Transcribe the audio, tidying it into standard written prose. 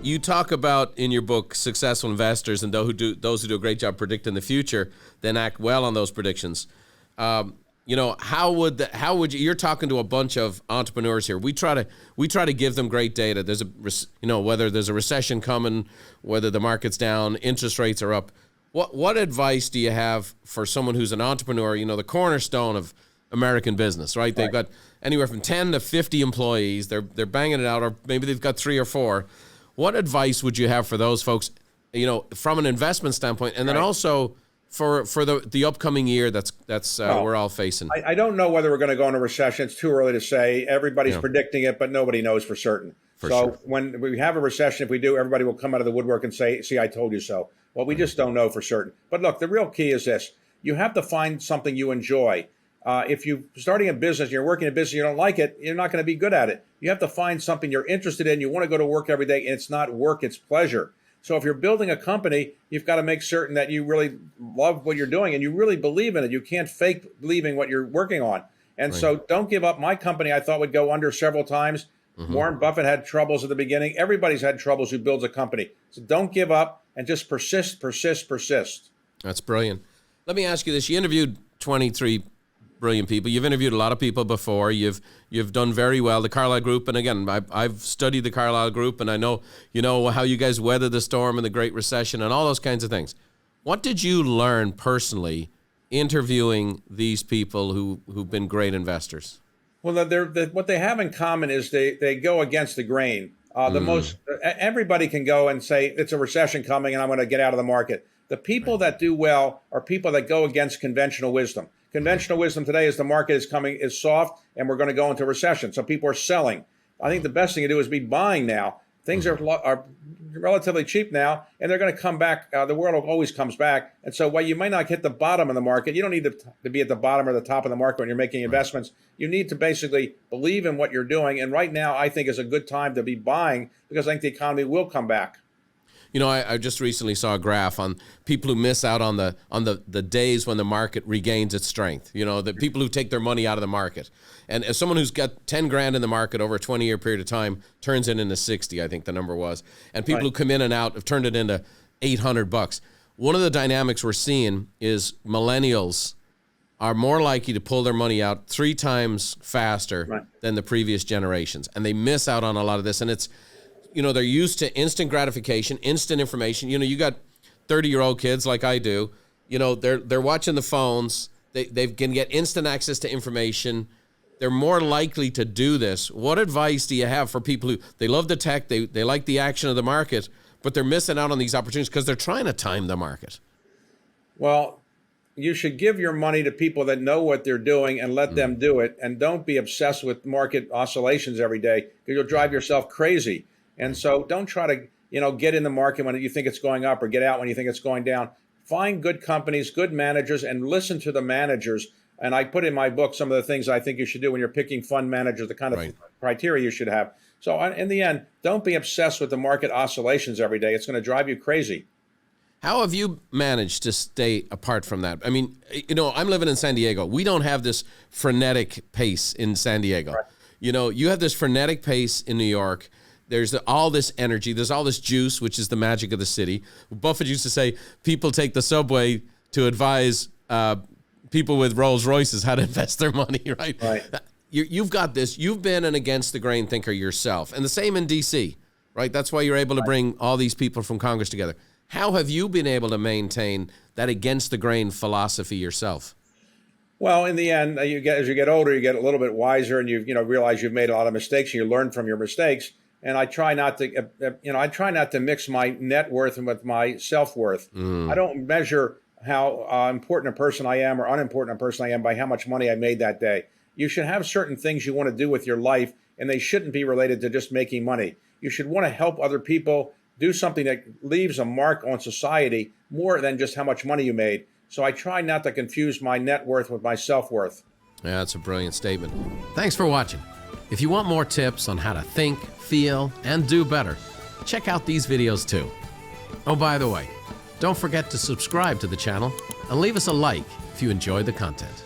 You talk about in your book successful investors and those who do a great job predicting the future, then act well on those predictions. How would you're talking to a bunch of entrepreneurs here. We try to give them great data. There's whether there's a recession coming, whether the market's down, interest rates are up. What advice do you have for someone who's an entrepreneur, the cornerstone of American business, right? They've got anywhere from 10 to 50 employees. They're banging it out, or maybe they've got 3 or 4. What advice would you have for those folks, from an investment standpoint, and then also for the upcoming year that's we're all facing? I don't know whether we're going to go into a recession. It's too early to say. Everybody's predicting it, but nobody knows for certain. When we have a recession, if we do, everybody will come out of the woodwork and say, see, I told you so. Well, we just don't know for certain. But look, the real key is this. You have to find something you enjoy. If you're starting a business, you're working a business, you don't like it, you're not going to be good at it. You have to find something you're interested in. You want to go to work every day, and it's not work, it's pleasure. So if you're building a company, you've got to make certain that you really love what you're doing and you really believe in it. You can't fake believing what you're working on. And so don't give up. My company, I thought, would go under several times. Warren Buffett had troubles at the beginning. Everybody's had troubles who builds a company. So don't give up and just persist. That's brilliant. Let me ask you this. You interviewed 23 brilliant people. You've interviewed a lot of people before. You've done very well. The Carlyle Group, and again, I've studied the Carlyle Group, and I know how you guys weathered the storm and the Great Recession and all those kinds of things. What did you learn personally interviewing these people who've been great investors? Well, what they have in common is they go against the grain. Everybody can go and say it's a recession coming and I'm going to get out of the market. The people that do well are people that go against conventional wisdom. Conventional wisdom today is the market is soft and we're going to go into recession. So people are selling. I think the best thing to do is be buying now. Things are relatively cheap now, and they're going to come back. The world always comes back. And so while you might not hit the bottom of the market, you don't need to be at the bottom or the top of the market when you're making investments. You need to basically believe in what you're doing. And right now, I think is a good time to be buying because I think the economy will come back. I just recently saw a graph on people who miss out on the days when the market regains its strength. The people who take their money out of the market. And as someone who's got 10 grand in the market over a 20-year period of time turns it into 60, I think the number was. And people who come in and out have turned it into $800. One of the dynamics we're seeing is millennials are more likely to pull their money out 3 times faster than the previous generations. And they miss out on a lot of this. And it's, they're used to instant gratification, instant information. You got 30-year-old kids like I do. They're watching the phones. They can get instant access to information. They're more likely to do this. What advice do you have for people who, they love the tech, they like the action of the market, but they're missing out on these opportunities because they're trying to time the market? Well, you should give your money to people that know what they're doing and let them do it. And don't be obsessed with market oscillations every day because you'll drive yourself crazy. And so don't try to, get in the market when you think it's going up or get out when you think it's going down. Find good companies, good managers, and listen to the managers. And I put in my book some of the things I think you should do when you're picking fund managers, the kind of criteria you should have. So in the end, don't be obsessed with the market oscillations every day. It's going to drive you crazy. How have you managed to stay apart from that? I mean, I'm living in San Diego. We don't have this frenetic pace in San Diego. Right. You have this frenetic pace in New York. There's all this energy. There's all this juice, which is the magic of the city. Buffett used to say people take the subway to advise people with Rolls Royces how to invest their money, right? You've got this. You've been an against the grain thinker yourself. And the same in D.C., right? That's why you're able to bring all these people from Congress together. How have you been able to maintain that against the grain philosophy yourself? Well, in the end, as you get older, you get a little bit wiser and you realize you've made a lot of mistakes and you learn from your mistakes. And I try not to mix my net worth with my self-worth. I don't measure how important a person I am or unimportant a person I am by how much money I made that day. You should have certain things you want to do with your life, and they shouldn't be related to just making money. You should want to help other people, do something that leaves a mark on society more than just how much money you made. So I try not to confuse my net worth with my self-worth. Yeah, that's a brilliant statement. Thanks for watching. If you want more tips on how to think, feel, and do better, check out these videos too. Oh, by the way, don't forget to subscribe to the channel and leave us a like if you enjoyed the content.